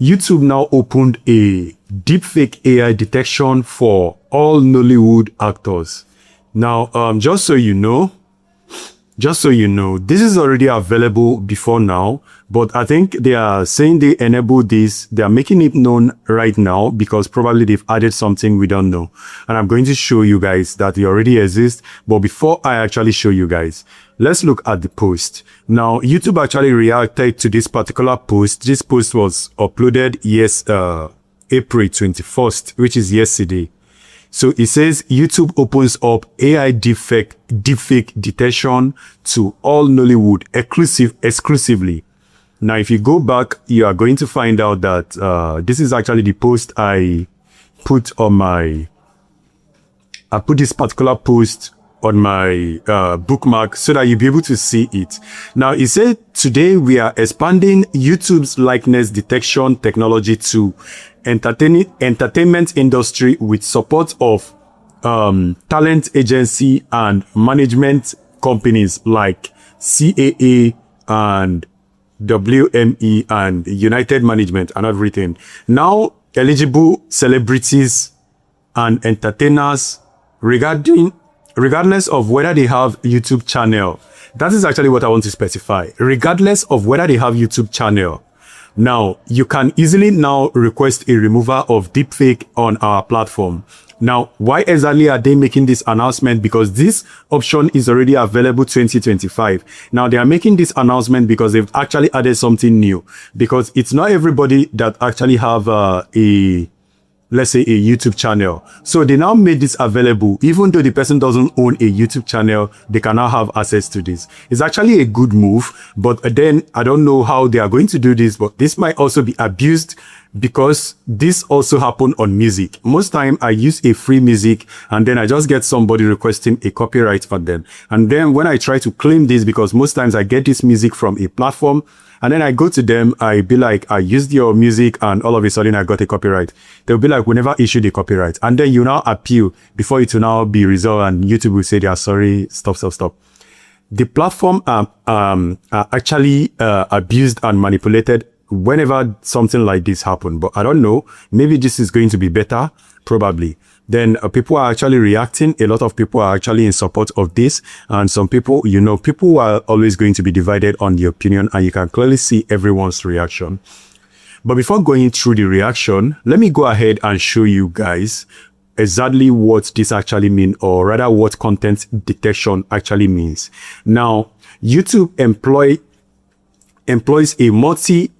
YouTube now opened a deepfake AI detection for all Nollywood actors. Now, just so you know, this is already available before now, but I think they are saying they enable this. They are making it known right now because probably they've added something we don't know. And I'm going to show you guys that it already exists. But before I actually show you guys, let's look at the post. Now, YouTube actually reacted to this particular post. This post was uploaded April 21st, which is yesterday. So it says YouTube opens up AI deepfake detection to all Nollywood exclusively. Now, if you go back, you are going to find out that this is actually the post I put on my. I put this particular post on my bookmark so that you'll be able to see it. Now, it said today we are expanding YouTube's likeness detection technology to entertainment industry with support of talent agency and management companies like CAA and WME and United Management and everything. Now, eligible celebrities and entertainers regardless of whether they have YouTube channel. That is actually what I want to specify. Regardless of whether they have YouTube channel. Now, you can easily now request a removal of deepfake on our platform. Now, why exactly are they making this announcement? Because this option is already available 2025. Now, they are making this announcement because they've actually added something new. Because it's not everybody that actually have let's say a YouTube channel. So they now made this available. Even though the person doesn't own a YouTube channel, they can now have access to this. It's actually a good move, but then I don't know how they are going to do this, but this might also be abused because this also happened on music. Most time I use a free music and then I just get somebody requesting a copyright for them. And then when I try to claim this, because most times I get this music from a platform, and then I go to them, I be like, I used your music and all of a sudden I got a copyright. They'll be like, we never issued a copyright. And then you now appeal before it will now be resolved and YouTube will say they are sorry, stop. The platform are actually abused and manipulated whenever something like this happen. But I don't know, maybe this is going to be better, probably. Then people are actually reacting. A lot of people are actually in support of this. And some people, people are always going to be divided on the opinion, and you can clearly see everyone's reaction. But before going through the reaction, let me go ahead and show you guys exactly what this actually means, or rather what content detection actually means. Now, YouTube employs a multi-facet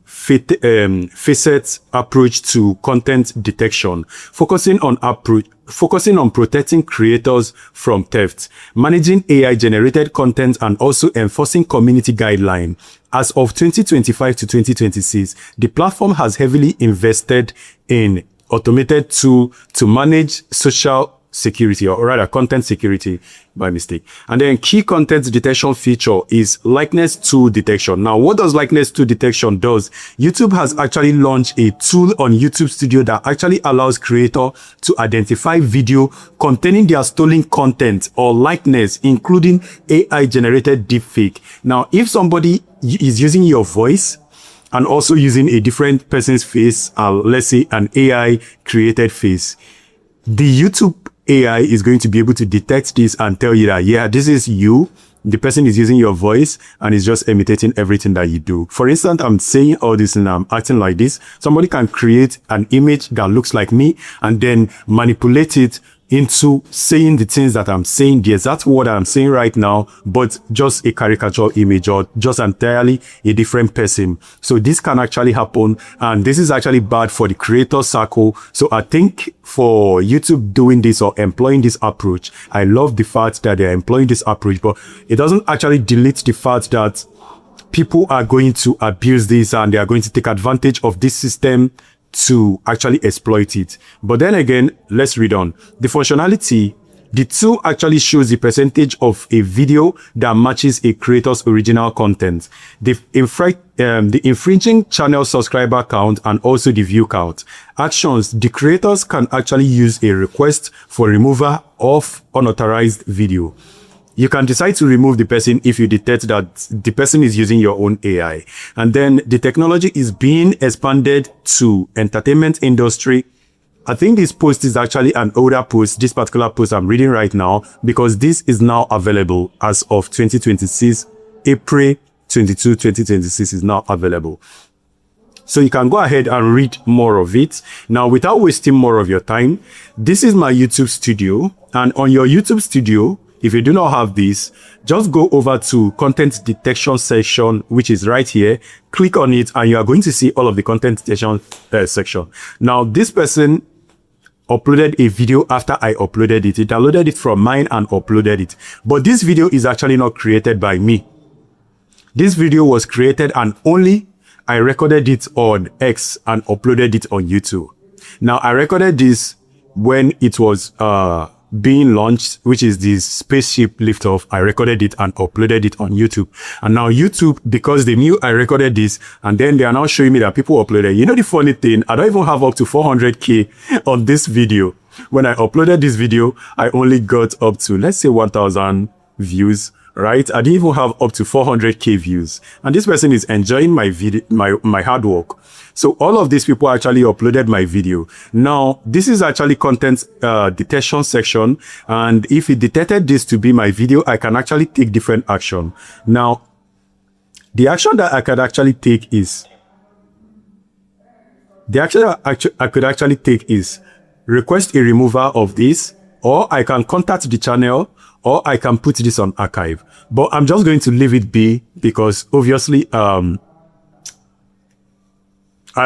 approach to content detection, focusing on protecting creators from theft, managing AI-generated content, and also enforcing community guidelines. As of 2025 to 2026, the platform has heavily invested in automated tool to manage social security, or rather content security by mistake. And then key content detection feature is likeness tool detection. Now, what does likeness tool detection does? YouTube has actually launched a tool on YouTube Studio that actually allows creator to identify video containing their stolen content or likeness, including AI generated deepfake. Now, if somebody is using your voice and also using a different person's face, let's say an AI created face, the YouTube AI is going to be able to detect this and tell you that, yeah, this is you. The person is using your voice and is just imitating everything that you do. For instance, I'm saying all this and I'm acting like this. Somebody can create an image that looks like me and then manipulate it into saying the things that I'm saying, the exact word I'm saying right now, but just a caricature image or just entirely a different person. So this can actually happen, and this is actually bad for the creator circle. So I think for YouTube doing this or employing this approach, I love the fact that they're employing this approach, but it doesn't actually delete the fact that people are going to abuse this and they are going to take advantage of this system to actually exploit it. But then again, let's read on. The functionality, the tool actually shows the percentage of a video that matches a creator's original content, the infringing channel subscriber count, and also the view count. Actions, the creators can actually use a request for removal of unauthorized video. You can decide to remove the person if you detect that the person is using your own AI. And then the technology is being expanded to entertainment industry. I think this post is actually an older post, this particular post I'm reading right now, because this is now available as of 2026, April 22, 2026 is now available. So you can go ahead and read more of it. Now, without wasting more of your time, this is my YouTube studio. And on your YouTube studio, if you do not have this, just go over to content detection section, which is right here. Click on it and you are going to see all of the content detection section. Now, this person uploaded a video after I uploaded it. It downloaded it from mine and uploaded it. But this video is actually not created by me. This video was created and only I recorded it on X and uploaded it on YouTube. Now, I recorded this when it was being launched, which is the spaceship liftoff. I recorded it and uploaded it on YouTube. And now YouTube, because they knew I recorded this, and then they are now showing me that people uploaded. You know the funny thing, I don't even have up to 400K on this video. When I uploaded this video, I only got up to, let's say, 1,000 views. Right? I didn't even have up to 400K views. And this person is enjoying my video, my hard work. So all of these people actually uploaded my video. Now, this is actually content detection section. And if it detected this to be my video, I can actually take different action. Now, the action that I could actually take is, I could actually take is request a removal of this, or I can contact the channel, or I can put this on archive. But I'm just going to leave it be because obviously, I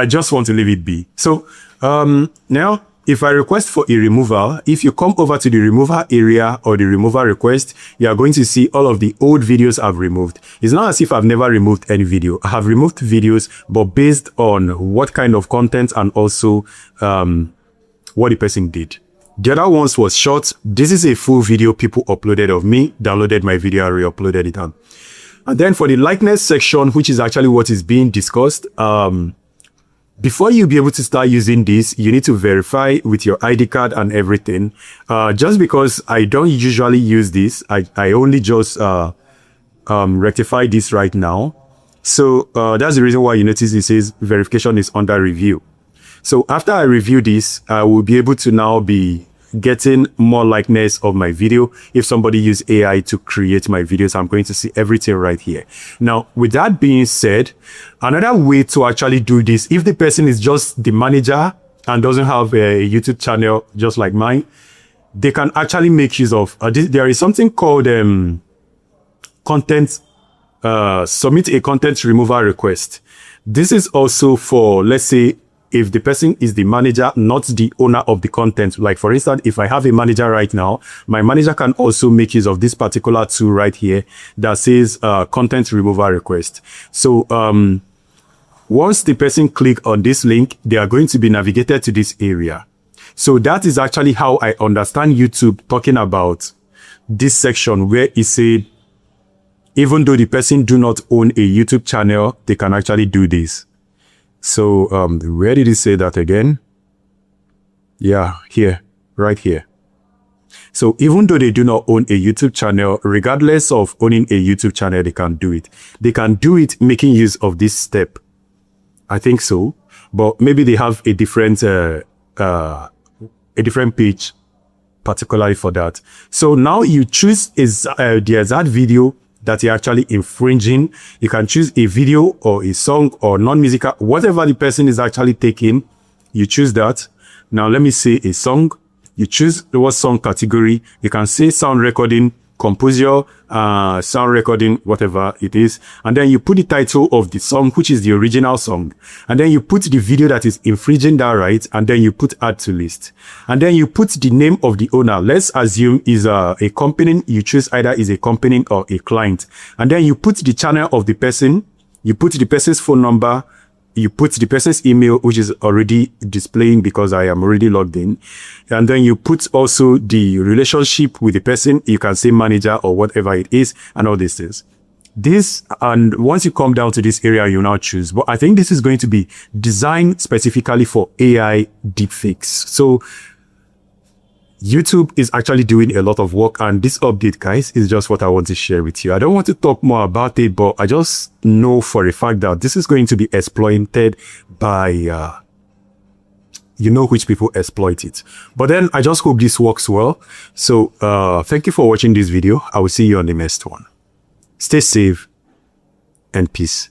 just want to leave it be. So, now, if I request for a removal, if you come over to the removal area or the removal request, you are going to see all of the old videos I've removed. It's not as if I've never removed any video. I have removed videos, but based on what kind of content and also, what the person did. The other ones was short. This is a full video people uploaded of me, downloaded my video, and re-uploaded it on. And then for the likeness section, which is actually what is being discussed, before you be able to start using this, you need to verify with your ID card and everything. Just because I don't usually use this, I only just rectify this right now. So that's the reason why you notice it says verification is under review. So after I review this, I will be able to now be getting more likeness of my video. If somebody use AI to create my videos, I'm going to see everything right here. Now, with that being said, another way to actually do this, if the person is just the manager and doesn't have a YouTube channel just like mine, they can actually make use of, there is something called content, submit a content removal request. This is also for, let's say, if the person is the manager, not the owner of the content. Like for instance, if I have a manager right now, my manager can also make use of this particular tool right here that says content removal request. So once the person click on this link, they are going to be navigated to this area. So that is actually how I understand YouTube talking about this section where it said, even though the person do not own a YouTube channel, they can actually do this. So, where did he say that again? Yeah, here, right here. So even though they do not own a YouTube channel, regardless of owning a YouTube channel, they can do it. They can do it making use of this step. I think so, but maybe they have a different page particularly for that. So now you choose the exact video that you're actually infringing. You can choose a video or a song or non-musical, whatever the person is actually taking, you choose that. Now let me say a song. You choose what song category. You can say sound recording, composer, sound recording, whatever it is. And then you put the title of the song, which is the original song. And then you put the video that is infringing that right. And then you put add to list. And then you put the name of the owner. Let's assume is a company. You choose either is a company or a client. And then you put the channel of the person. You put the person's phone number. You put the person's email, which is already displaying because I am already logged in. And then you put also the relationship with the person. You can say manager or whatever it is and all these things. This, and once you come down to this area, you now choose. But I think this is going to be designed specifically for AI deepfakes. So YouTube is actually doing a lot of work, and this update, guys, is just what I want to share with you. I don't want to talk more about it, but I just know for a fact that this is going to be exploited by, you know which people exploit it. But then I just hope this works well. So thank you for watching this video. I will see you on the next one. Stay safe and peace.